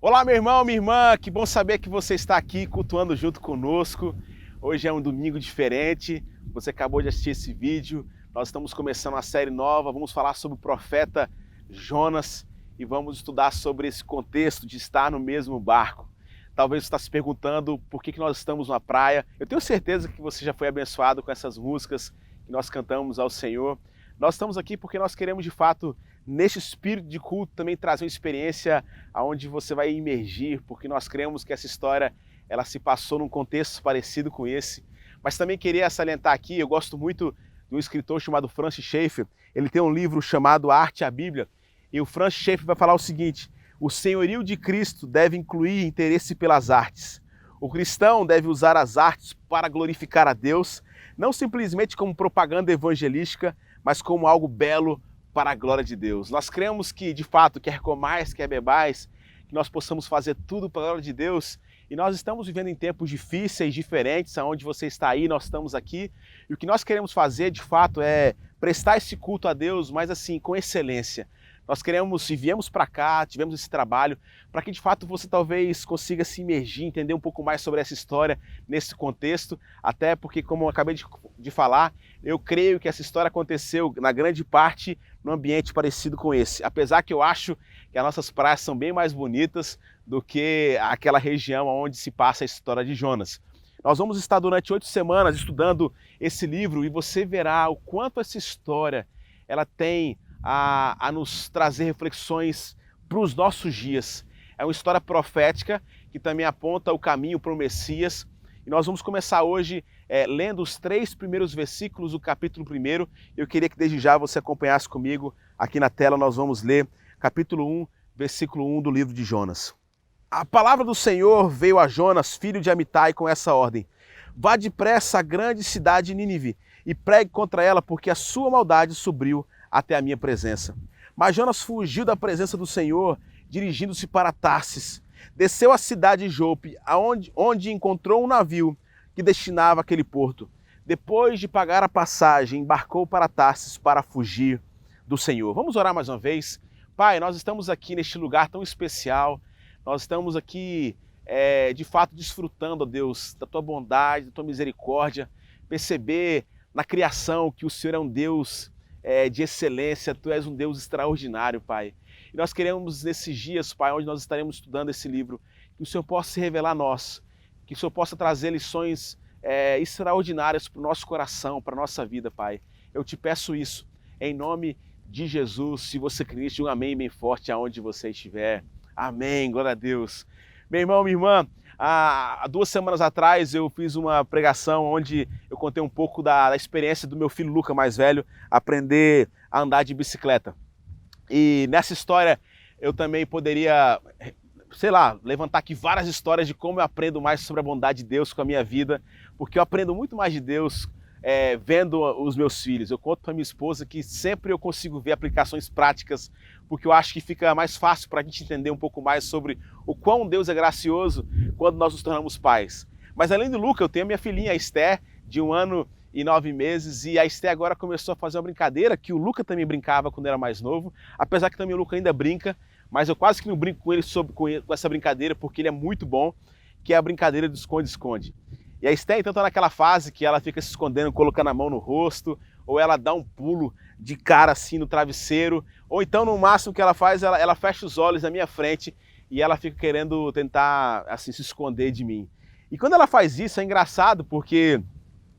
Olá, meu irmão, minha irmã, que bom saber que você está aqui cultuando junto conosco. Hoje é um domingo diferente, você acabou de assistir esse vídeo, nós estamos começando uma série nova, vamos falar sobre o profeta Jonas e vamos estudar sobre esse contexto de estar no mesmo barco. Talvez você está se perguntando por que nós estamos na praia. Eu tenho certeza que você já foi abençoado com essas músicas que nós cantamos ao Senhor. Nós estamos aqui porque nós queremos de fato, neste espírito de culto, também trazer uma experiência onde você vai imergir, porque nós cremos que essa história ela se passou num contexto parecido com esse. Mas também queria salientar aqui, eu gosto muito de um escritor chamado Francis Schaeffer. Ele tem um livro chamado A Arte e a Bíblia, e o Francis Schaeffer vai falar o seguinte: o senhorio de Cristo deve incluir interesse pelas artes. O cristão deve usar as artes para glorificar a Deus, não simplesmente como propaganda evangelística, mas como algo belo para a glória de Deus. Nós cremos que, de fato, quer comais, quer bebais, que nós possamos fazer tudo para a glória de Deus. E nós estamos vivendo em tempos difíceis, diferentes, aonde você está aí, nós estamos aqui. E o que nós queremos fazer, de fato, é prestar esse culto a Deus, mas assim, com excelência. Nós queremos, e viemos para cá, tivemos esse trabalho, para que de fato você talvez consiga se imergir, entender um pouco mais sobre essa história, nesse contexto, até porque, como eu acabei de falar, eu creio que essa história aconteceu, na grande parte, num ambiente parecido com esse. Apesar que eu acho que as nossas praias são bem mais bonitas do que aquela região onde se passa a história de Jonas. Nós vamos estar durante 8 semanas estudando esse livro e você verá o quanto essa história ela tem a nos trazer reflexões para os nossos dias. É uma história profética que também aponta o caminho para o Messias. E nós vamos começar hoje lendo os 3 primeiros versículos do capítulo 1. Eu queria que desde já você acompanhasse comigo. Aqui na tela nós vamos ler capítulo 1, versículo 1 do livro de Jonas. A palavra do Senhor veio a Jonas, filho de Amitai, com essa ordem: vá depressa à grande cidade de Nínive e pregue contra ela, porque a sua maldade subiu até a minha presença. Mas Jonas fugiu da presença do Senhor, dirigindo-se para Tarsis. Desceu à cidade de Jope, onde encontrou um navio que destinava aquele porto. Depois de pagar a passagem, embarcou para Tarsis para fugir do Senhor. Vamos orar mais uma vez? Pai, nós estamos aqui neste lugar tão especial, nós estamos aqui de fato desfrutando, ó Deus, da Tua bondade, da Tua misericórdia, perceber na criação que o Senhor é um Deus de excelência, Tu és um Deus extraordinário, Pai. E nós queremos nesses dias, Pai, onde nós estaremos estudando esse livro, que o Senhor possa se revelar a nós, que o Senhor possa trazer lições extraordinárias para o nosso coração, para a nossa vida, Pai. Eu te peço isso, em nome de Jesus. Se você crê nisso, um amém bem forte aonde você estiver. Amém, glória a Deus. Meu irmão, minha irmã, há 2 semanas atrás eu fiz uma pregação onde eu contei um pouco da experiência do meu filho Luca, mais velho, aprender a andar de bicicleta. E nessa história eu também poderia, sei lá, levantar aqui várias histórias de como eu aprendo mais sobre a bondade de Deus com a minha vida, porque eu aprendo muito mais de Deus vendo os meus filhos. Eu conto para minha esposa que sempre eu consigo ver aplicações práticas, porque eu acho que fica mais fácil para a gente entender um pouco mais sobre o quão Deus é gracioso quando nós nos tornamos pais. Mas além do Luca, eu tenho a minha filhinha, a Esther, de 1 ano e 9 meses, e a Esther agora começou a fazer uma brincadeira que o Luca também brincava quando era mais novo, apesar que também o Luca ainda brinca, mas eu quase que não brinco com ele com essa brincadeira, porque ele é muito bom, que é a brincadeira do esconde-esconde. E a Esther então está naquela fase que ela fica se escondendo, colocando a mão no rosto, ou ela dá um pulo de cara assim no travesseiro, ou então no máximo que ela faz, ela fecha os olhos na minha frente e ela fica querendo tentar assim se esconder de mim. E quando ela faz isso é engraçado porque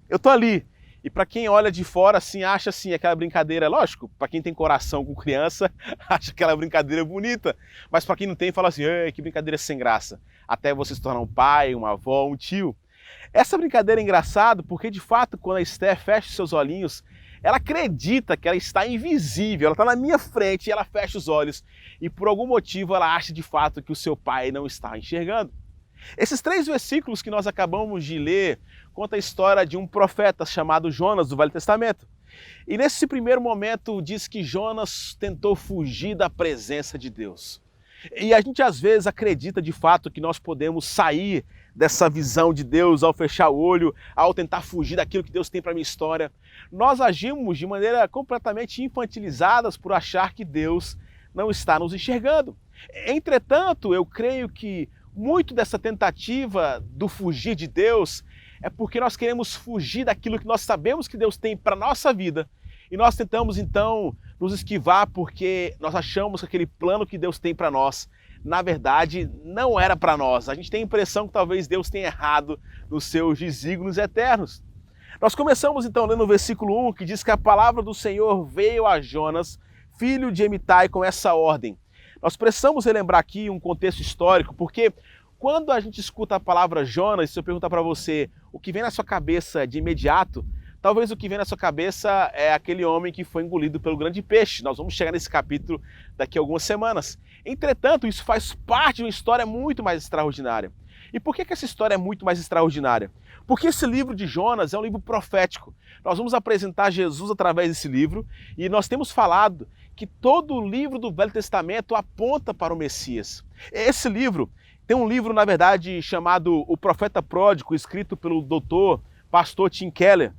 eu tô ali, e para quem olha de fora assim, acha assim aquela brincadeira, lógico, para quem tem coração com criança, acha aquela brincadeira bonita, mas para quem não tem, fala assim, que brincadeira sem graça, até você se tornar um pai, uma avó, um tio. Essa brincadeira é engraçada porque, de fato, quando a Esther fecha os seus olhinhos, ela acredita que ela está invisível, ela está na minha frente e ela fecha os olhos. E por algum motivo ela acha, de fato, que o seu pai não está enxergando. Esses 3 versículos que nós acabamos de ler contam a história de um profeta chamado Jonas, do Velho Testamento. E nesse primeiro momento diz que Jonas tentou fugir da presença de Deus. E a gente às vezes acredita de fato que nós podemos sair dessa visão de Deus ao fechar o olho, ao tentar fugir daquilo que Deus tem para a minha história. Nós agimos de maneira completamente infantilizadas por achar que Deus não está nos enxergando. Entretanto, eu creio que muito dessa tentativa do fugir de Deus é porque nós queremos fugir daquilo que nós sabemos que Deus tem para a nossa vida e nós tentamos então nos esquivar porque nós achamos que aquele plano que Deus tem para nós, na verdade, não era para nós. A gente tem a impressão que talvez Deus tenha errado nos seus desígnios eternos. Nós começamos então lendo o versículo 1, que diz que a palavra do Senhor veio a Jonas, filho de Amitai, com essa ordem. Nós precisamos relembrar aqui um contexto histórico, porque quando a gente escuta a palavra Jonas, se eu perguntar para você o que vem na sua cabeça de imediato, talvez o que vem na sua cabeça é aquele homem que foi engolido pelo grande peixe. Nós vamos chegar nesse capítulo daqui a algumas semanas. Entretanto, isso faz parte de uma história muito mais extraordinária. E por que essa história é muito mais extraordinária? Porque esse livro de Jonas é um livro profético. Nós vamos apresentar Jesus através desse livro e nós temos falado que todo o livro do Velho Testamento aponta para o Messias. Esse livro tem um livro, na verdade, chamado O Profeta Pródigo, escrito pelo doutor, pastor Tim Keller.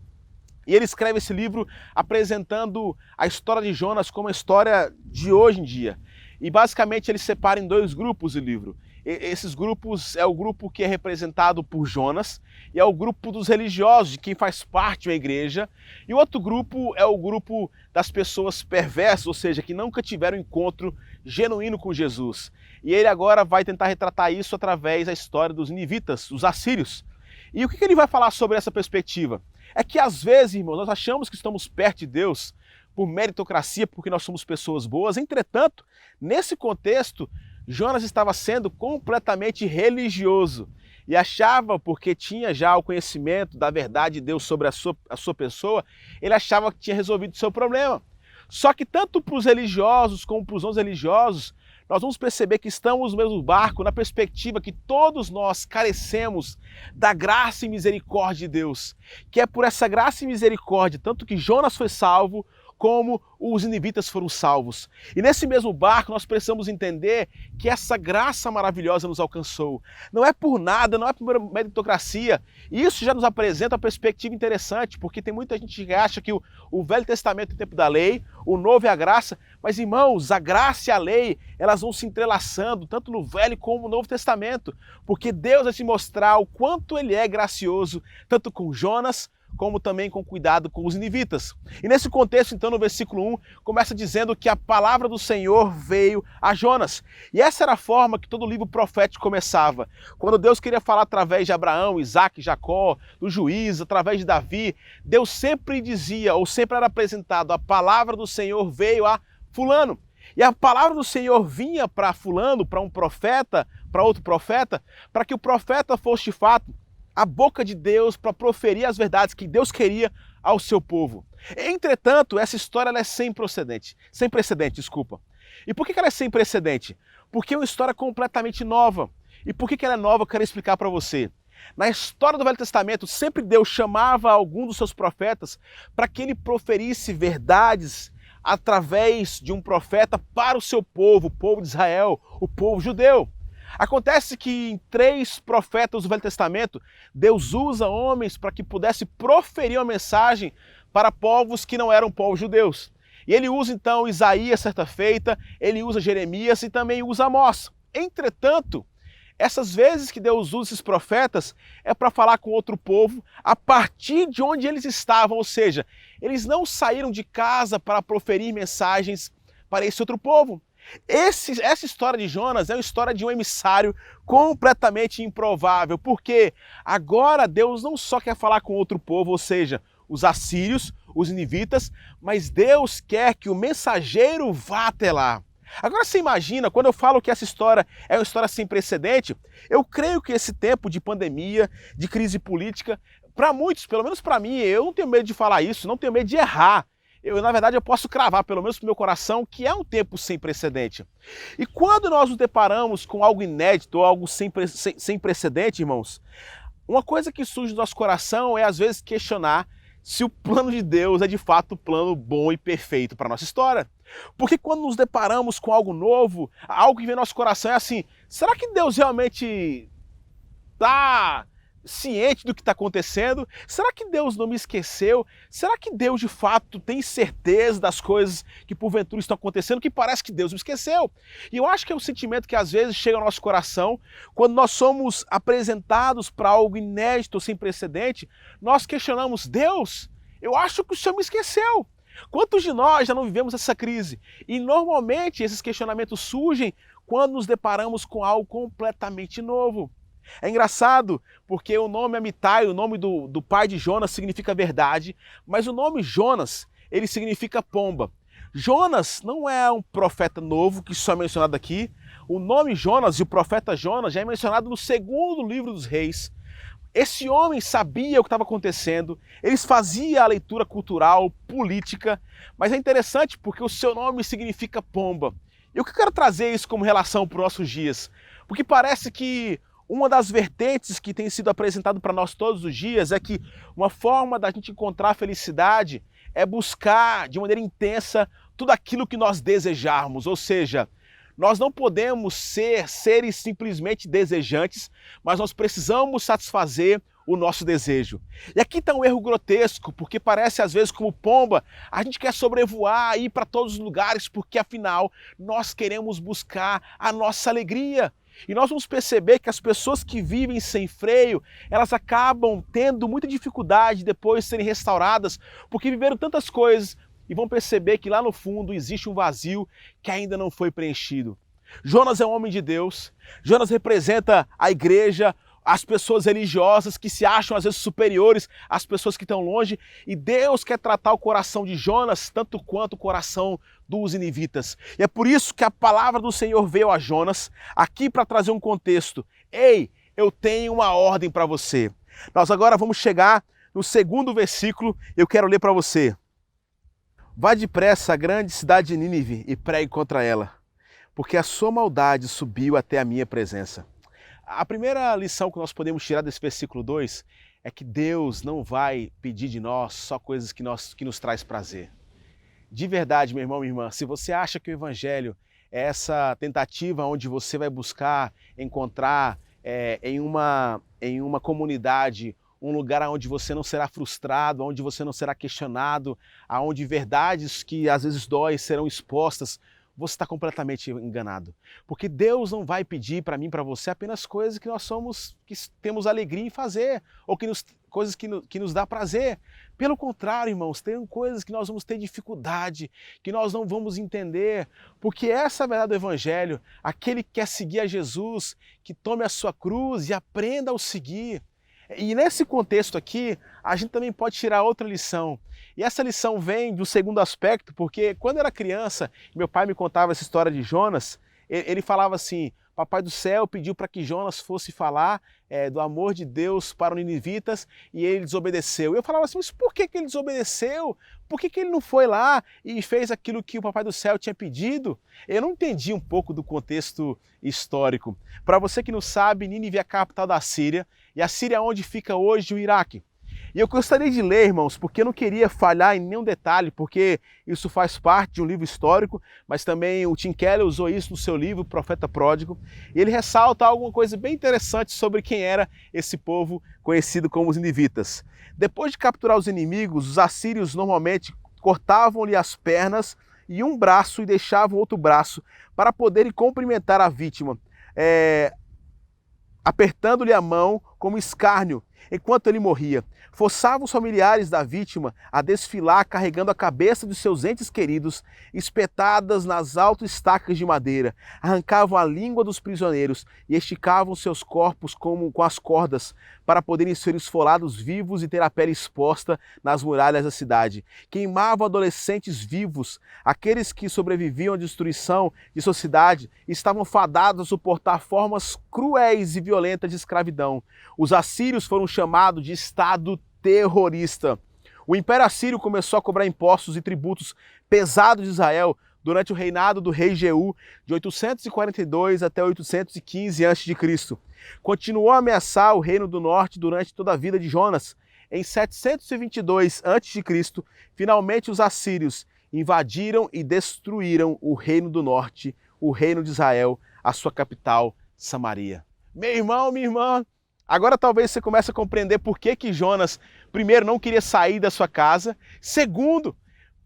E ele escreve esse livro apresentando a história de Jonas como a história de hoje em dia. E basicamente ele separa em dois grupos o livro. Esses grupos é o grupo que é representado por Jonas e é o grupo dos religiosos, de quem faz parte da igreja. E o outro grupo é o grupo das pessoas perversas, ou seja, que nunca tiveram encontro genuíno com Jesus. E ele agora vai tentar retratar isso através da história dos ninivitas, os assírios. E o que ele vai falar sobre essa perspectiva? É que às vezes, irmãos, nós achamos que estamos perto de Deus por meritocracia, porque nós somos pessoas boas. Entretanto, nesse contexto, Jonas estava sendo completamente religioso e achava, porque tinha já o conhecimento da verdade de Deus sobre a sua pessoa, ele achava que tinha resolvido o seu problema. Só que tanto para os religiosos como para os não religiosos, nós vamos perceber que estamos no mesmo barco na perspectiva que todos nós carecemos da graça e misericórdia de Deus, que é por essa graça e misericórdia, tanto que Jonas foi salvo, como os ninivitas foram salvos. E nesse mesmo barco nós precisamos entender que essa graça maravilhosa nos alcançou. Não é por nada, não é por meritocracia. E isso já nos apresenta uma perspectiva interessante, porque tem muita gente que acha que o Velho Testamento é o tempo da lei, o Novo é a graça, mas irmãos, a graça e a lei, elas vão se entrelaçando, tanto no Velho como no Novo Testamento, porque Deus vai te mostrar o quanto Ele é gracioso, tanto com Jonas, como também com cuidado com os ninivitas. E nesse contexto, então, no versículo 1, começa dizendo que a palavra do Senhor veio a Jonas. E essa era a forma que todo livro profético começava. Quando Deus queria falar através de Abraão, Isaac, Jacó, do juiz, através de Davi, Deus sempre dizia, ou sempre era apresentado, a palavra do Senhor veio a fulano. E a palavra do Senhor vinha para fulano, para um profeta, para outro profeta, para que o profeta fosse de fato a boca de Deus para proferir as verdades que Deus queria ao seu povo. Entretanto, essa história ela é sem precedente. E por que ela é sem precedente? Porque é uma história completamente nova. E por que ela é nova, eu quero explicar para você. Na história do Velho Testamento, sempre Deus chamava algum dos seus profetas para que ele proferisse verdades através de um profeta para o seu povo, o povo de Israel, o povo judeu. Acontece que em 3 profetas do Velho Testamento, Deus usa homens para que pudesse proferir uma mensagem para povos que não eram povos judeus. E ele usa então Isaías certa feita, ele usa Jeremias e também usa Amós. Entretanto, essas vezes que Deus usa esses profetas é para falar com outro povo a partir de onde eles estavam, ou seja, eles não saíram de casa para proferir mensagens para esse outro povo. Essa história de Jonas é uma história de um emissário completamente improvável, porque agora Deus não só quer falar com outro povo, ou seja, os assírios, os ninivitas, mas Deus quer que o mensageiro vá até lá. Agora você imagina, quando eu falo que essa história é uma história sem precedente, eu creio que esse tempo de pandemia, de crise política, para muitos, pelo menos para mim, eu não tenho medo de falar isso, não tenho medo de errar. Na verdade, eu posso cravar, pelo menos para o meu coração, que é um tempo sem precedente. E quando nós nos deparamos com algo inédito ou algo sem precedente, irmãos, uma coisa que surge do nosso coração é, às vezes, questionar se o plano de Deus é, de fato, um plano bom e perfeito para a nossa história. Porque quando nos deparamos com algo novo, algo que vem no nosso coração é assim, será que Deus realmente está ciente do que está acontecendo? Será que Deus não me esqueceu? Será que Deus de fato tem certeza das coisas que porventura estão acontecendo, que parece que Deus me esqueceu? E eu acho que é um sentimento que às vezes chega ao nosso coração quando nós somos apresentados para algo inédito, sem precedente. Nós questionamos: Deus, eu acho que o Senhor me esqueceu. Quantos de nós já não vivemos essa crise? E normalmente esses questionamentos surgem quando nos deparamos com algo completamente novo. É engraçado porque o nome Amitai, o nome do pai de Jonas, significa verdade, mas o nome Jonas, ele significa pomba. Jonas não é um profeta novo que só é mencionado aqui. O nome Jonas e o profeta Jonas já é mencionado no segundo livro dos Reis. Esse homem sabia o que estava acontecendo, eles faziam a leitura cultural, política, mas é interessante porque o seu nome significa pomba. E o que eu quero trazer isso como relação para os nossos dias? Porque parece que uma das vertentes que tem sido apresentado para nós todos os dias é que uma forma da gente encontrar felicidade é buscar de maneira intensa tudo aquilo que nós desejarmos, ou seja, nós não podemos ser seres simplesmente desejantes, mas nós precisamos satisfazer o nosso desejo. E aqui está um erro grotesco, porque parece às vezes como pomba, a gente quer sobrevoar, ir para todos os lugares, porque afinal nós queremos buscar a nossa alegria. E nós vamos perceber que as pessoas que vivem sem freio, elas acabam tendo muita dificuldade depois de serem restauradas, porque viveram tantas coisas, e vão perceber que lá no fundo existe um vazio que ainda não foi preenchido. Jonas é um homem de Deus, Jonas representa a igreja, as pessoas religiosas que se acham às vezes superiores às pessoas que estão longe, e Deus quer tratar o coração de Jonas tanto quanto o coração dos ninivitas. E é por isso que a palavra do Senhor veio a Jonas, aqui para trazer um contexto. Ei, eu tenho uma ordem para você. Nós agora vamos chegar no segundo versículo, eu quero ler para você. Vá depressa à grande cidade de Nínive e pregue contra ela, porque a sua maldade subiu até a minha presença. A primeira lição que nós podemos tirar desse versículo 2 é que Deus não vai pedir de nós só coisas que nos traz prazer. De verdade, meu irmão, minha irmã, se você acha que o Evangelho é essa tentativa onde você vai buscar encontrar em uma comunidade um lugar onde você não será frustrado, onde você não será questionado, onde verdades que às vezes dói serão expostas, você está completamente enganado. Porque Deus não vai pedir para mim e para você apenas coisas que que temos alegria em fazer, ou coisas que nos dá prazer. Pelo contrário, irmãos, tem coisas que nós vamos ter dificuldade, que nós não vamos entender, porque essa é a verdade do Evangelho. Aquele que quer seguir a Jesus, que tome a sua cruz e aprenda a o seguir. E nesse contexto aqui, a gente também pode tirar outra lição. E essa lição vem do segundo aspecto, porque quando eu era criança, meu pai me contava essa história de Jonas, ele falava assim: Papai do céu pediu para que Jonas fosse falar do amor de Deus para os ninivitas e ele desobedeceu. E eu falava assim: mas por que ele desobedeceu? Por que ele não foi lá e fez aquilo que o Papai do céu tinha pedido? Eu não entendi um pouco do contexto histórico. Para você que não sabe, Nínive é a capital da Síria, e a Síria é onde fica hoje o Iraque. E eu gostaria de ler, irmãos, porque eu não queria falhar em nenhum detalhe, porque isso faz parte de um livro histórico, mas também o Tim Keller usou isso no seu livro, Profeta Pródigo, e ele ressalta alguma coisa bem interessante sobre quem era esse povo conhecido como os ninivitas. Depois de capturar os inimigos, os assírios normalmente cortavam-lhe as pernas e um braço e deixavam outro braço para poderem cumprimentar a vítima, apertando-lhe a mão como escárnio, enquanto ele morria. Forçavam os familiares da vítima a desfilar carregando a cabeça de seus entes queridos, espetadas nas altas estacas de madeira, arrancavam a língua dos prisioneiros e esticavam seus corpos com as cordas para poderem ser esfolados vivos e ter a pele exposta nas muralhas da cidade. Queimavam adolescentes vivos, aqueles que sobreviviam à destruição de sua cidade estavam fadados a suportar formas cruéis e violentas de escravidão. Os assírios foram chamados de Estado terrorista. O Império Assírio começou a cobrar impostos e tributos pesados de Israel durante o reinado do rei Jeú, de 842 até 815 a.C. Continuou a ameaçar o reino do norte durante toda a vida de Jonas. Em 722 a.C., finalmente os assírios invadiram e destruíram o reino do norte, o reino de Israel, a sua capital, Samaria. Meu irmão, minha irmã, Agora talvez você comece a compreender por que que Jonas, primeiro, não queria sair da sua casa, segundo,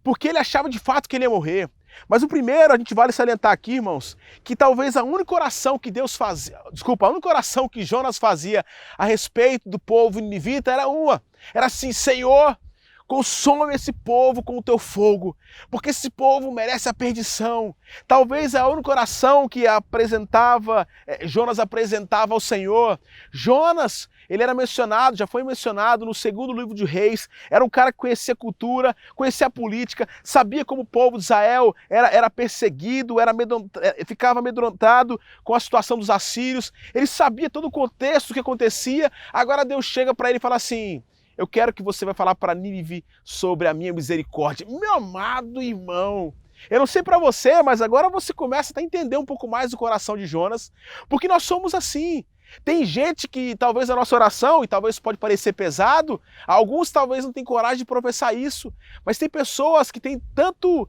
porque ele achava de fato que ele ia morrer. Mas o primeiro, a gente vale salientar aqui, irmãos, que talvez a única oração que Deus fazia, desculpa, a única oração que Jonas fazia a respeito do povo ninivita era uma. Era assim: Senhor, consome esse povo com o teu fogo, porque esse povo merece a perdição. Talvez a única oração que Jonas apresentava ao Senhor. Jonas, ele era mencionado, já foi mencionado no segundo livro de Reis, era um cara que conhecia a cultura, conhecia a política, sabia como o povo de Israel era perseguido, ficava amedrontado com a situação dos assírios, ele sabia todo o contexto do que acontecia. Agora Deus chega para ele e fala assim: eu quero que você vai falar para Nínive sobre a minha misericórdia. Meu amado irmão, eu não sei para você, mas agora você começa a entender um pouco mais do coração de Jonas, porque nós somos assim. Tem gente que talvez a nossa oração, e talvez pode parecer pesado, alguns talvez não tenham coragem de professar isso, mas tem pessoas que têm tanto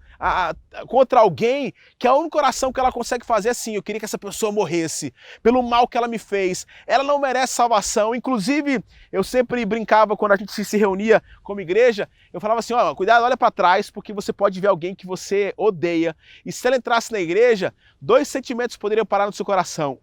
contra alguém que a única oração que ela consegue fazer é assim: eu queria que essa pessoa morresse, pelo mal que ela me fez, ela não merece salvação. Inclusive, eu sempre brincava quando a gente se reunia como igreja, eu falava assim: ó, cuidado, olha para trás, porque você pode ver alguém que você odeia, e se ela entrasse na igreja, 2 sentimentos poderiam parar no seu coração.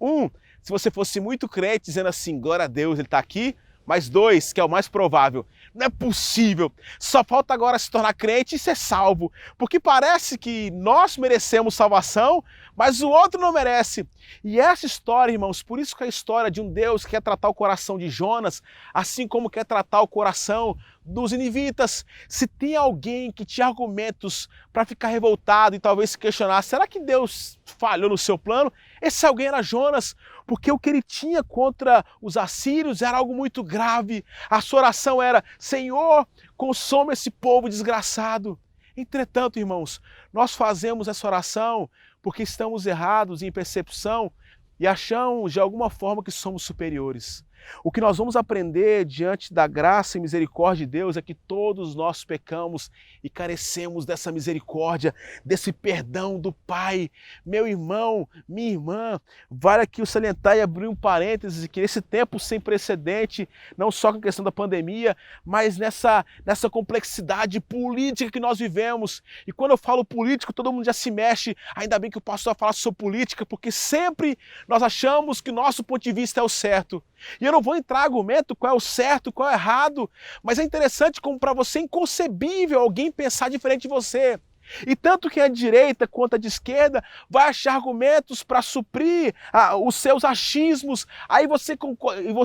Se você fosse muito crente, dizendo assim: glória a Deus, ele está aqui. Mas 2, que é o mais provável: não é possível, só falta agora se tornar crente e ser salvo. Porque parece que nós merecemos salvação, mas o outro não merece. E essa história, irmãos, por isso que é a história de um Deus que quer tratar o coração de Jonas, assim como quer tratar o coração dos ninivitas. Se tem alguém que tinha argumentos para ficar revoltado e talvez se questionar: será que Deus falhou no seu plano? Esse alguém era Jonas, porque o que ele tinha contra os assírios era algo muito grave. A sua oração era: Senhor, consome esse povo desgraçado. Entretanto, irmãos, nós fazemos essa oração porque estamos errados em percepção e achamos de alguma forma que somos superiores. O que nós vamos aprender diante da graça e misericórdia de Deus é que todos nós pecamos e carecemos dessa misericórdia, desse perdão do Pai. Meu irmão, minha irmã, vale aqui o salientar e abrir um parênteses, que nesse tempo sem precedente, não só com a questão da pandemia, mas nessa complexidade política que nós vivemos. E quando eu falo político, todo mundo já se mexe. Ainda bem que o pastor fala sobre política, porque sempre nós achamos que o nosso ponto de vista é o certo. E eu não vou entrar em argumento qual é o certo, qual é o errado, mas é interessante como para você é inconcebível alguém pensar diferente de você. E tanto quem é de direita quanto a de esquerda vai achar argumentos para suprir os seus achismos. Aí você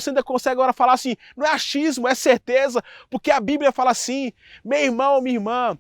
ainda consegue agora falar assim: não é achismo, é certeza, porque a Bíblia fala assim. Meu irmão, minha irmã,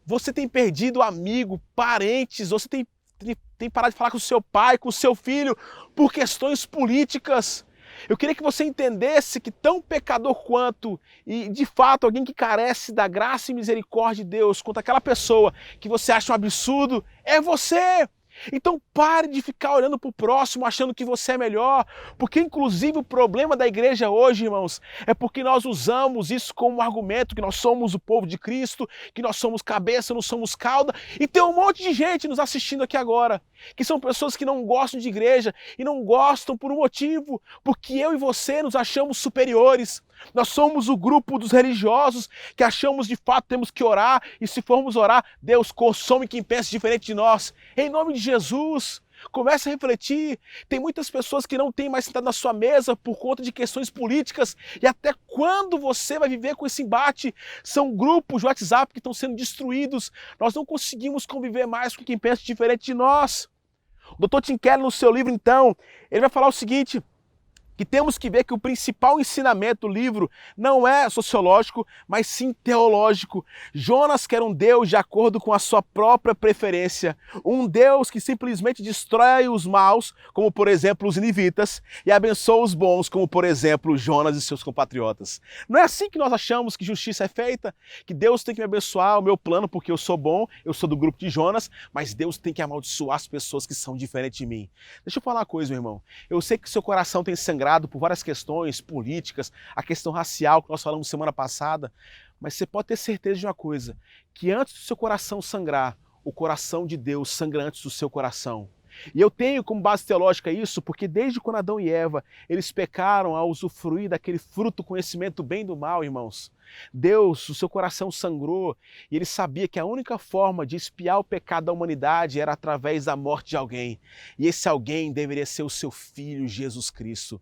você tem perdido amigo, parentes, você tem parado de falar com o seu pai, com o seu filho, por questões políticas. Eu queria que você entendesse que tão pecador quanto, e de fato alguém que carece da graça e misericórdia de Deus, quanto aquela pessoa que você acha um absurdo, é você. Então pare de ficar olhando para o próximo achando que você é melhor, porque inclusive o problema da igreja hoje, irmãos, é porque nós usamos isso como argumento, que nós somos o povo de Cristo, que nós somos cabeça, não somos cauda, e tem um monte de gente nos assistindo aqui agora, que são pessoas que não gostam de igreja, e não gostam por um motivo, porque eu e você nos achamos superiores. Nós somos o grupo dos religiosos que achamos de fato temos que orar, e se formos orar, Deus consome quem pensa diferente de nós. Em nome de Jesus, comece a refletir. Tem muitas pessoas que não têm mais sentado na sua mesa por conta de questões políticas, e até quando você vai viver com esse embate? São grupos de WhatsApp que estão sendo destruídos. Nós não conseguimos conviver mais com quem pensa diferente de nós. O Dr. Tim Keller, no seu livro, então, ele vai falar o seguinte: que temos que ver que o principal ensinamento do livro não é sociológico, mas sim teológico. Jonas quer um Deus de acordo com a sua própria preferência, um Deus que simplesmente destrói os maus, como por exemplo os ninivitas, e abençoa os bons, como por exemplo Jonas e seus compatriotas. Não é assim que nós achamos que justiça é feita? Que Deus tem que me abençoar o meu plano porque eu sou bom, eu sou do grupo de Jonas, mas Deus tem que amaldiçoar as pessoas que são diferentes de mim. Deixa eu falar uma coisa, meu irmão. Eu sei que seu coração tem sangrado por várias questões políticas, a questão racial que nós falamos semana passada, mas você pode ter certeza de uma coisa: que antes do seu coração sangrar, o coração de Deus sangra antes do seu coração. E eu tenho como base teológica isso porque desde quando Adão e Eva, eles pecaram ao usufruir daquele fruto conhecimento do bem e do mal, irmãos. Deus, o seu coração sangrou e ele sabia que a única forma de expiar o pecado da humanidade era através da morte de alguém. E esse alguém deveria ser o seu filho, Jesus Cristo.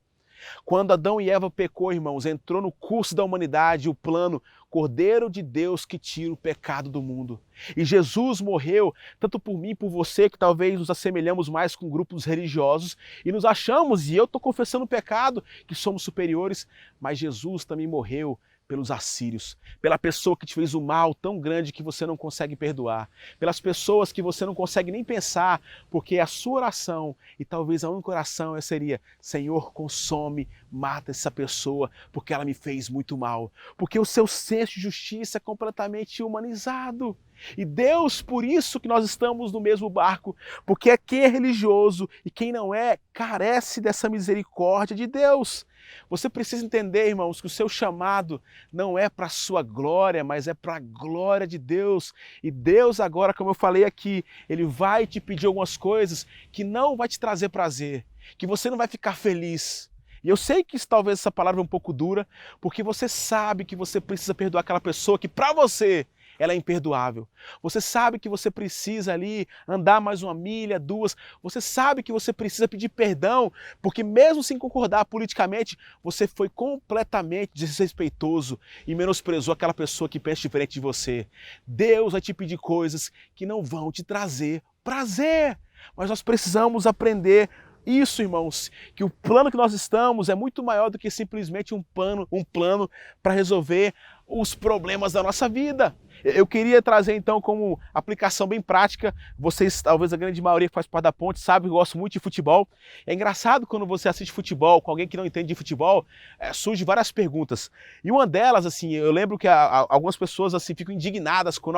Quando Adão e Eva pecou, irmãos, entrou no curso da humanidade o plano Cordeiro de Deus que tira o pecado do mundo. E Jesus morreu tanto por mim e por você, que talvez nos assemelhamos mais com grupos religiosos e nos achamos, e eu estou confessando o pecado, que somos superiores, mas Jesus também morreu pelos assírios, pela pessoa que te fez o mal tão grande que você não consegue perdoar, pelas pessoas que você não consegue nem pensar, porque a sua oração, e talvez a única oração seria: Senhor, consome, mata essa pessoa, porque ela me fez muito mal, porque o seu senso de justiça é completamente humanizado. E Deus, por isso que nós estamos no mesmo barco, porque quem é religioso e quem não é, carece dessa misericórdia de Deus. Você precisa entender, irmãos, que o seu chamado não é para a sua glória, mas é para a glória de Deus. E Deus agora, como eu falei aqui, Ele vai te pedir algumas coisas que não vai te trazer prazer, que você não vai ficar feliz. E eu sei que talvez essa palavra é um pouco dura, porque você sabe que você precisa perdoar aquela pessoa que para você ela é imperdoável. Você sabe que você precisa ali andar mais uma milha, duas. Você sabe que você precisa pedir perdão, porque mesmo sem concordar politicamente, você foi completamente desrespeitoso e menosprezou aquela pessoa que pensa diferente de você. Deus vai te pedir coisas que não vão te trazer prazer. Mas nós precisamos aprender isso, irmãos, que o plano que nós estamos é muito maior do que simplesmente um plano para resolver os problemas da nossa vida. Eu queria trazer então como aplicação bem prática, vocês, talvez a grande maioria que faz parte da ponte, sabe que eu gosto muito de futebol. É engraçado quando você assiste futebol com alguém que não entende de futebol, surgem várias perguntas. E uma delas, assim, eu lembro que algumas pessoas assim ficam indignadas quando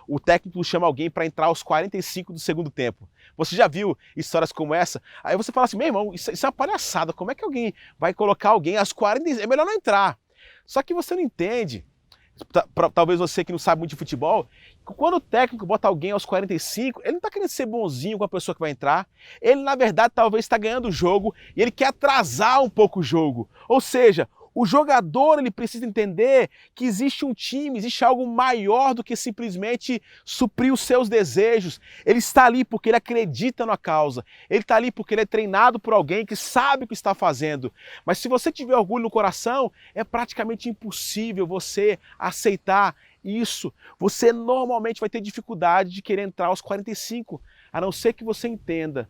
o técnico chama alguém para entrar aos 45 do segundo tempo. Você já viu histórias como essa? Aí você fala assim: meu irmão, isso é uma palhaçada, como é que alguém vai colocar alguém aos 45? É melhor não entrar. Só que você não entende, talvez você que não sabe muito de futebol, quando o técnico bota alguém aos 45, ele não está querendo ser bonzinho com a pessoa que vai entrar, ele na verdade talvez está ganhando o jogo e ele quer atrasar um pouco o jogo. Ou seja, o jogador ele precisa entender que existe um time, existe algo maior do que simplesmente suprir os seus desejos. Ele está ali porque ele acredita na causa. Ele está ali porque ele é treinado por alguém que sabe o que está fazendo. Mas se você tiver orgulho no coração, é praticamente impossível você aceitar isso. Você normalmente vai ter dificuldade de querer entrar aos 45, a não ser que você entenda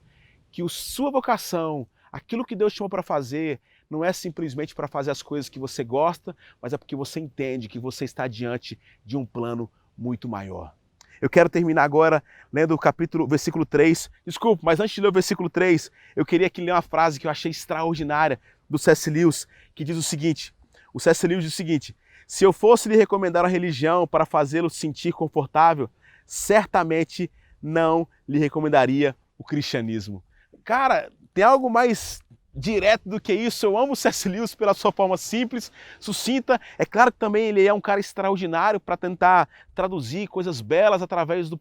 que a sua vocação, aquilo que Deus te chamou para fazer, não é simplesmente para fazer as coisas que você gosta, mas é porque você entende que você está diante de um plano muito maior. Eu quero terminar agora lendo o versículo 3. Desculpa, mas antes de ler o versículo 3, eu queria aqui ler uma frase que eu achei extraordinária do C.S. Lewis, que diz o seguinte: o C.S. Lewis diz o seguinte: se eu fosse lhe recomendar a religião para fazê-lo sentir confortável, certamente não lhe recomendaria o cristianismo. Cara, tem algo mais direto do que isso. Eu amo o C.S. Lewis pela sua forma simples, sucinta. É claro que também ele é um cara extraordinário para tentar traduzir coisas belas através da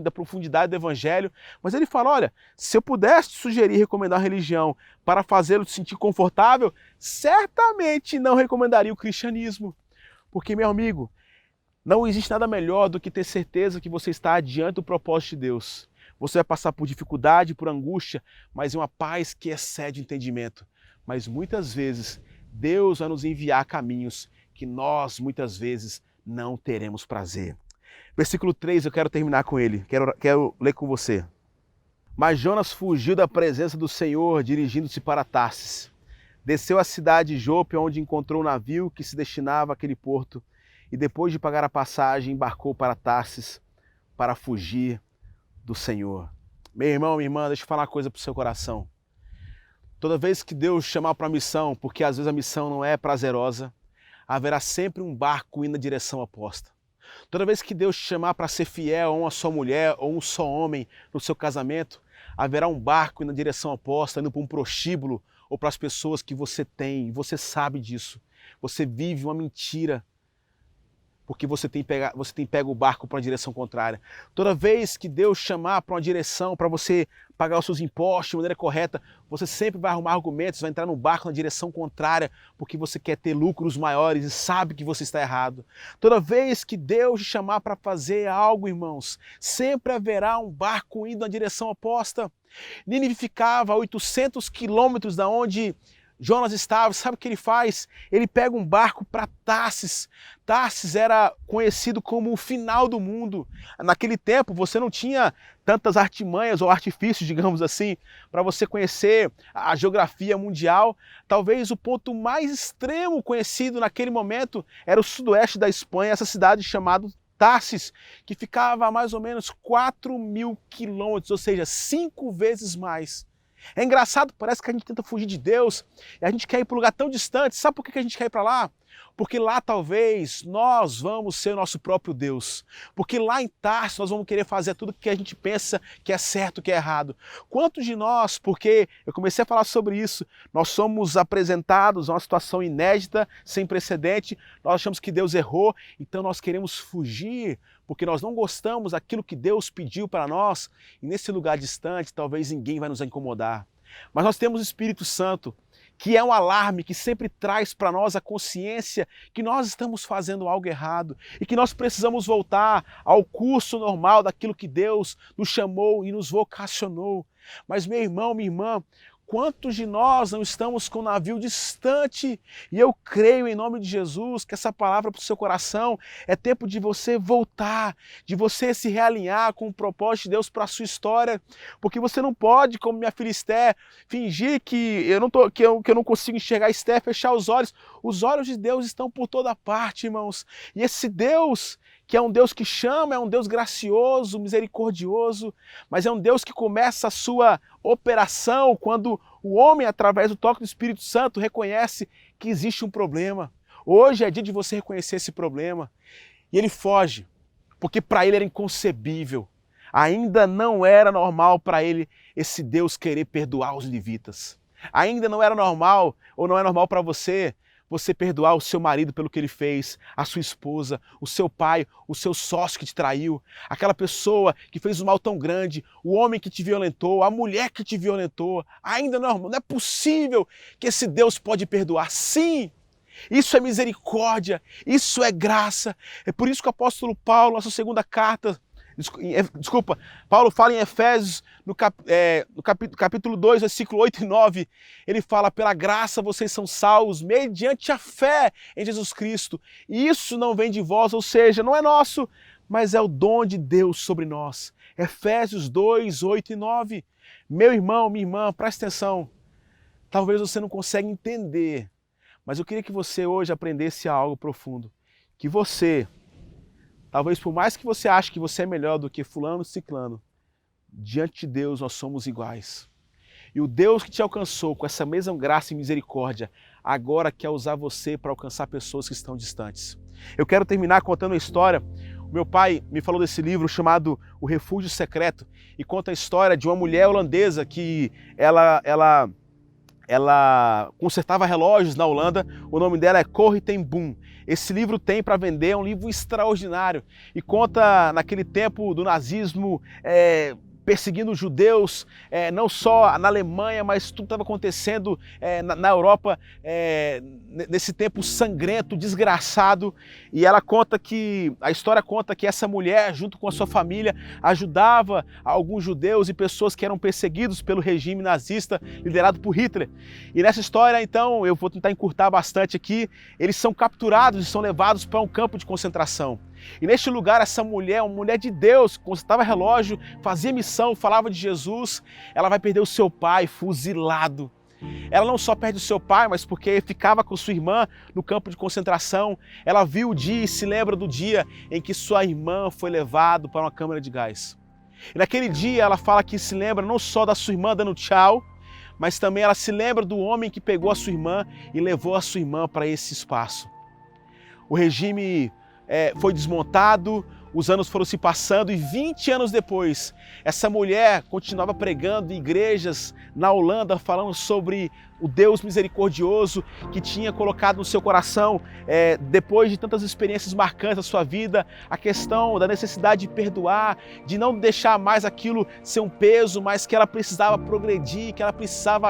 profundidade do evangelho. Mas ele fala: olha, se eu pudesse te sugerir recomendar a religião para fazê-lo se sentir confortável, certamente não recomendaria o cristianismo. Porque, meu amigo, não existe nada melhor do que ter certeza que você está diante do propósito de Deus. Você vai passar por dificuldade, por angústia, mas é uma paz que excede o entendimento. Mas muitas vezes Deus vai nos enviar caminhos que nós muitas vezes não teremos prazer. Versículo 3, eu quero terminar com ele, quero ler com você. Mas Jonas fugiu da presença do Senhor, dirigindo-se para Tarsis. Desceu à cidade de Jope, onde encontrou um navio que se destinava àquele porto, e depois de pagar a passagem, embarcou para Tarsis para fugir do Senhor. Meu irmão, minha irmã, deixa eu falar uma coisa para o seu coração. Toda vez que Deus chamar para a missão, porque às vezes a missão não é prazerosa, haverá sempre um barco indo na direção oposta. Toda vez que Deus te chamar para ser fiel a uma só mulher ou um só homem no seu casamento, haverá um barco indo na direção oposta, indo para um prostíbulo ou para as pessoas que você tem, e você sabe disso. Você vive uma mentira. porque você tem pego o barco para uma direção contrária. Toda vez que Deus chamar para uma direção, para você pagar os seus impostos de maneira correta, você sempre vai arrumar argumentos, vai entrar no barco na direção contrária, porque você quer ter lucros maiores e sabe que você está errado. Toda vez que Deus te chamar para fazer algo, irmãos, sempre haverá um barco indo na direção oposta. Nínive ficava a 800 quilômetros da onde Jonas estava. Sabe o que ele faz? Ele pega um barco para Tarsis. Tarsis era conhecido como o final do mundo. Naquele tempo você não tinha tantas artimanhas ou artifícios, digamos assim, para você conhecer a geografia mundial. Talvez o ponto mais extremo conhecido naquele momento era o sudoeste da Espanha, essa cidade chamada Tarsis, que ficava a mais ou menos 4.000 quilômetros, ou seja, 5 vezes mais. É engraçado, parece que a gente tenta fugir de Deus e a gente quer ir para um lugar tão distante. Sabe por que a gente quer ir para lá? Porque lá talvez nós vamos ser o nosso próprio Deus. Porque lá em Tarso nós vamos querer fazer tudo que a gente pensa que é certo, que é errado. Quantos de nós, porque eu comecei a falar sobre isso, nós somos apresentados a uma situação inédita, sem precedente, nós achamos que Deus errou, então nós queremos fugir, porque nós não gostamos daquilo que Deus pediu para nós, e nesse lugar distante talvez ninguém vai nos incomodar. Mas nós temos o Espírito Santo, que é um alarme que sempre traz para nós a consciência que nós estamos fazendo algo errado e que nós precisamos voltar ao curso normal daquilo que Deus nos chamou e nos vocacionou. Mas meu irmão, minha irmã, quantos de nós não estamos com o navio distante? E eu creio em nome de Jesus que essa palavra para o seu coração é tempo de você voltar, de você se realinhar com o propósito de Deus para a sua história, porque você não pode, como minha filha Esther, fingir que eu não consigo enxergar Esther, fechar os olhos. Os olhos de Deus estão por toda parte, irmãos. E esse Deus, que é um Deus que chama, é um Deus gracioso, misericordioso, mas é um Deus que começa a sua operação quando o homem, através do toque do Espírito Santo, reconhece que existe um problema. Hoje é dia de você reconhecer esse problema. E ele foge, porque para ele era inconcebível. Ainda não era normal para ele esse Deus querer perdoar os levitas. Ainda não era normal, ou não é normal para você perdoar o seu marido pelo que ele fez, a sua esposa, o seu pai, o seu sócio que te traiu, aquela pessoa que fez um mal tão grande, o homem que te violentou, a mulher que te violentou. Ainda não é possível que esse Deus pode perdoar. Sim, isso é misericórdia, isso é graça. É por isso que o apóstolo Paulo, na sua segunda carta, Paulo fala em Efésios, no capítulo 2, versículo 8 e 9, ele fala: pela graça vocês são salvos mediante a fé em Jesus Cristo. E isso não vem de vós, ou seja, não é nosso, mas é o dom de Deus sobre nós. Efésios 2, 8 e 9. Meu irmão, minha irmã, presta atenção. Talvez você não consiga entender, mas eu queria que você hoje aprendesse algo profundo. Que você, talvez por mais que você ache que você é melhor do que fulano e ciclano, diante de Deus nós somos iguais. E o Deus que te alcançou com essa mesma graça e misericórdia, agora quer usar você para alcançar pessoas que estão distantes. Eu quero terminar contando uma história. O meu pai me falou desse livro chamado O Refúgio Secreto, e conta a história de uma mulher holandesa que ela consertava relógios na Holanda. O nome dela é Corrie ten Boom. Esse livro tem para vender, é um livro extraordinário e conta naquele tempo do nazismo, perseguindo os judeus, não só na Alemanha, mas tudo estava acontecendo na Europa, nesse tempo sangrento, desgraçado. E a história conta que essa mulher, junto com a sua família, ajudava alguns judeus e pessoas que eram perseguidos pelo regime nazista liderado por Hitler. E nessa história, então, eu vou tentar encurtar bastante aqui, eles são capturados e são levados para um campo de concentração. E neste lugar, essa mulher, uma mulher de Deus, consertava relógio, fazia missão, falava de Jesus, ela vai perder o seu pai fuzilado. Ela não só perde o seu pai, mas porque ficava com sua irmã no campo de concentração. Ela viu o dia e se lembra do dia em que sua irmã foi levada para uma câmara de gás. E naquele dia ela fala que se lembra não só da sua irmã dando tchau, mas também ela se lembra do homem que pegou a sua irmã e levou a sua irmã para esse espaço. O regime foi desmontado, os anos foram se passando e 20 anos depois, essa mulher continuava pregando em igrejas na Holanda, falando sobre o Deus misericordioso que tinha colocado no seu coração, depois de tantas experiências marcantes da sua vida, a questão da necessidade de perdoar, de não deixar mais aquilo ser um peso, mas que ela precisava progredir, que ela precisava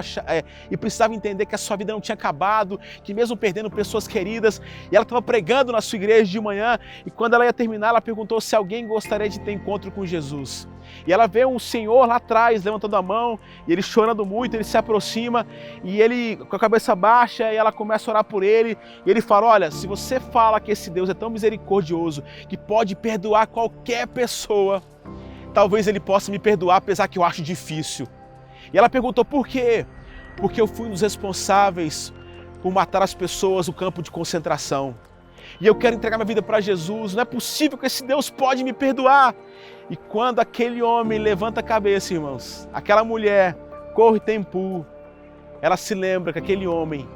e precisava entender que a sua vida não tinha acabado, que mesmo perdendo pessoas queridas, e ela estava pregando na sua igreja de manhã, e quando ela ia terminar, ela perguntou se alguém gostaria de ter encontro com Jesus. E ela vê um senhor lá atrás levantando a mão, e ele chorando muito, ele se aproxima, e ele com a cabeça baixa, e ela começa a orar por ele, e ele fala: olha, se você fala que esse Deus é tão misericordioso, que pode perdoar qualquer pessoa, talvez ele possa me perdoar, apesar que eu acho difícil. E ela perguntou: por quê? Porque eu fui um dos responsáveis por matar as pessoas no campo de concentração. E eu quero entregar minha vida para Jesus, não é possível que esse Deus pode me perdoar. E quando aquele homem levanta a cabeça, irmãos, aquela mulher, Corrie ten Boom, ela se lembra que aquele homem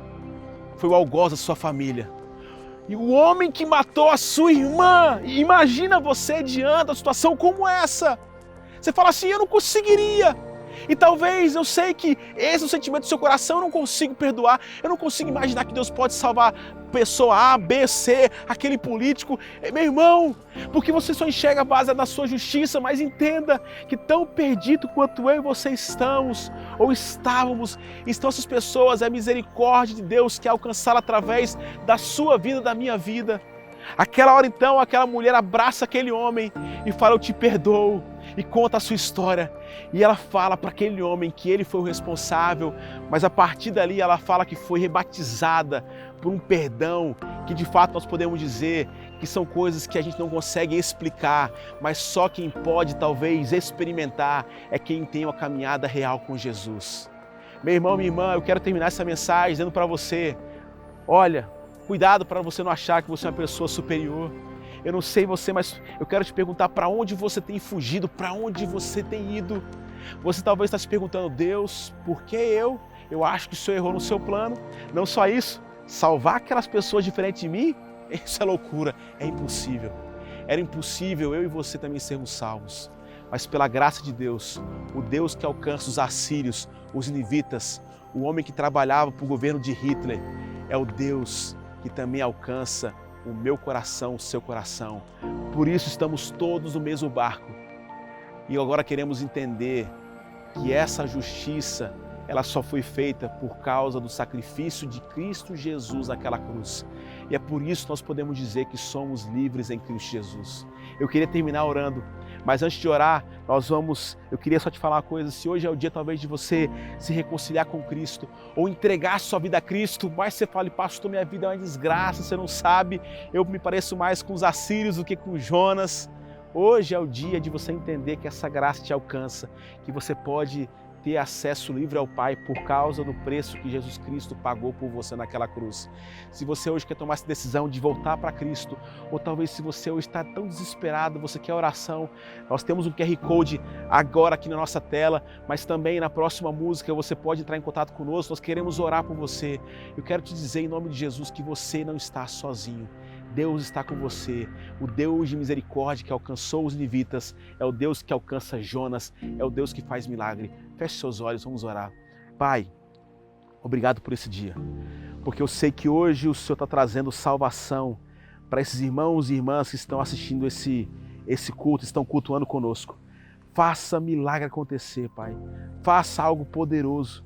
foi o algoz da sua família. E o homem que matou a sua irmã, imagina você diante de uma situação como essa. Você fala assim: eu não conseguiria. E talvez, eu sei que esse é o sentimento do seu coração, eu não consigo perdoar, eu não consigo imaginar que Deus pode salvar pessoa A, B, C, aquele político. Meu irmão, porque você só enxerga a base da sua justiça, mas entenda que tão perdido quanto eu e você estamos, ou estávamos, estão essas pessoas, é a misericórdia de Deus que é alcançá-la através da sua vida, da minha vida. Aquela hora então, aquela mulher abraça aquele homem e fala: eu te perdoo, e conta a sua história. E ela fala para aquele homem que ele foi o responsável, mas a partir dali ela fala que foi rebatizada por um perdão, que de fato nós podemos dizer que são coisas que a gente não consegue explicar, mas só quem pode talvez experimentar é quem tem uma caminhada real com Jesus. Meu irmão, minha irmã, eu quero terminar essa mensagem dizendo para você: olha, cuidado para você não achar que você é uma pessoa superior. Eu não sei você, mas eu quero te perguntar: para onde você tem fugido, para onde você tem ido? Você talvez está se perguntando: Deus, por que eu? Eu acho que o Senhor errou no seu plano. Não só isso, salvar aquelas pessoas diferentes de mim? Isso é loucura, é impossível. Era impossível eu e você também sermos salvos. Mas pela graça de Deus, o Deus que alcança os assírios, os nivitas, o homem que trabalhava para o governo de Hitler, é o Deus que também alcança o meu coração, o seu coração. Por isso estamos todos no mesmo barco. E agora queremos entender que essa justiça, ela só foi feita por causa do sacrifício de Cristo Jesus naquela cruz. E é por isso que nós podemos dizer que somos livres em Cristo Jesus. Eu queria terminar orando, mas antes de orar, eu queria só te falar uma coisa: se hoje é o dia talvez de você se reconciliar com Cristo, ou entregar sua vida a Cristo, mas você fala: pastor, minha vida é uma desgraça, você não sabe, eu me pareço mais com os assírios do que com Jonas. Hoje é o dia de você entender que essa graça te alcança, que você pode ter acesso livre ao Pai por causa do preço que Jesus Cristo pagou por você naquela cruz. Se você hoje quer tomar essa decisão de voltar para Cristo, ou talvez se você hoje está tão desesperado, você quer oração, nós temos um QR Code agora aqui na nossa tela, mas também na próxima música você pode entrar em contato conosco, nós queremos orar por você. Eu quero te dizer em nome de Jesus que você não está sozinho. Deus está com você. O Deus de misericórdia que alcançou os nivitas é o Deus que alcança Jonas, é o Deus que faz milagre. Feche seus olhos, vamos orar. Pai, obrigado por esse dia, porque eu sei que hoje o Senhor está trazendo salvação para esses irmãos e irmãs que estão assistindo esse culto, estão cultuando conosco. Faça milagre acontecer, Pai. Faça algo poderoso.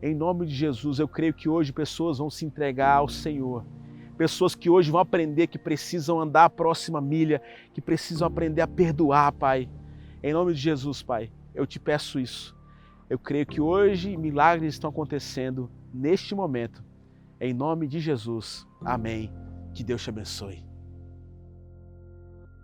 Em nome de Jesus, eu creio que hoje pessoas vão se entregar ao Senhor. Pessoas que hoje vão aprender que precisam andar a próxima milha, que precisam aprender a perdoar, Pai. Em nome de Jesus, Pai, eu te peço isso. Eu creio que hoje milagres estão acontecendo neste momento. Em nome de Jesus. Amém. Que Deus te abençoe.